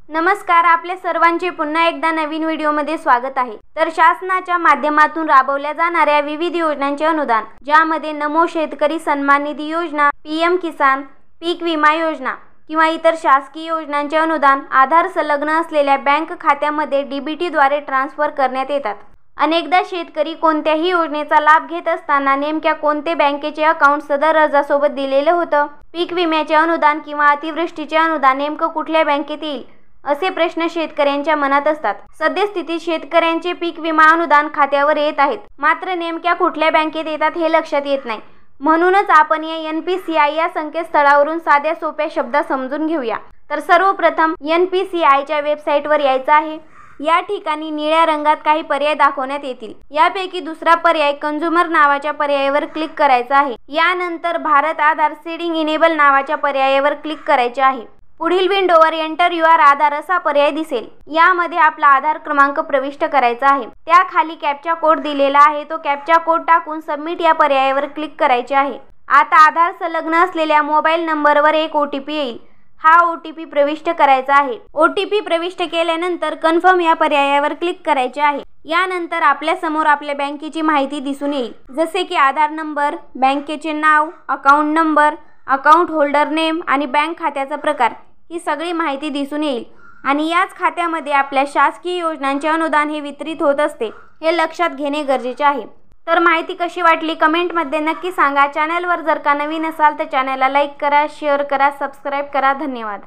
नमस्कार, आपल्या सर्वांचे पुन्हा एकदा नवीन व्हिडिओमध्ये स्वागत आहे। तर शासनाच्या माध्यमातून राबवल्या जाणाऱ्या विविध योजनांचे अनुदान, ज्यामध्ये नमो शेतकरी सन्मान निधी योजना, पीएम किसान, पीक विमा योजना किंवा इतर शासकीय योजनांचे अनुदान आधार संलग्न असलेल्या बँक खात्यामध्ये डीबीटी द्वारे ट्रान्सफर करण्यात येतात। अनेकदा शेतकरी कोणत्याही योजनेचा लाभ घेत असताना नेमक्या कोणते बँकेचे अकाउंट सदर अर्जासोबत दिलेले होतं, पीक विम्याचे अनुदान किंवा अतिवृष्टीचे अनुदान नेमकं कुठल्या बँकेत येईल, असे प्रश्न शेतकऱ्यांच्या मनात असतात। सद्यस्थितीत शेतकऱ्यांचे पीक विमा अनुदान खात्यावर येत आहेत, मात्र नेमक्या कुठल्या बँकेत येतात हे लक्षात येत नाही। म्हणूनच आपण या NPCI या संकेतस्थळावरून साध्या सोप्या शब्दात समजून घेऊया। तर सर्वप्रथम NPCIच्या वेबसाईटवर यायचं आहे। या ठिकाणी निळ्या रंगात काही पर्याय दाखवण्यात येतील। यापैकी दुसरा पर्याय कंझ्युमर नावाच्या पर्यायावर क्लिक करायचा आहे। यानंतर भारत आधार सीडिंग इनेबल नावाच्या पर्यायावर क्लिक करायचे आहे। पुढील विंडोवर एंटर युअर आधार असा पर्याय दिसेल। यामध्ये आपला आधार क्रमांक प्रविष्ट करायचा आहे। त्याखाली कॅप्चा कोड दिलेला आहे, तो कॅप्चा कोड टाकून सबमिट या पर्यायावर क्लिक करायचे आहे। आता आधार संलग्न असलेल्या मोबाईल नंबरवर एक OTP येईल। हा OTP प्रविष्ट करायचा आहे। OTP प्रविष्ट केल्यानंतर कन्फर्म या पर्यायावर क्लिक करायचे आहे। यानंतर आपल्या समोर आपल्या बँकेची माहिती दिसून येईल, जसे की आधार नंबर, बँकेचे नाव, account number, account holder name आणि बँक खात्याचा प्रकार, ही सगळी माहिती दिसून येईल। आणि याच खात्यामध्ये आपल्या शासकीय योजनांचे अनुदान हे वितरित होत असते, हे लक्षात घेणे गरजेचे आहे। तर माहिती कशी वाटली कमेंटमध्ये नक्की सांगा। चॅनलवर जर का नवीन असाल तर चॅनलला लाईक करा, शेअर करा, सबस्क्राईब करा। धन्यवाद।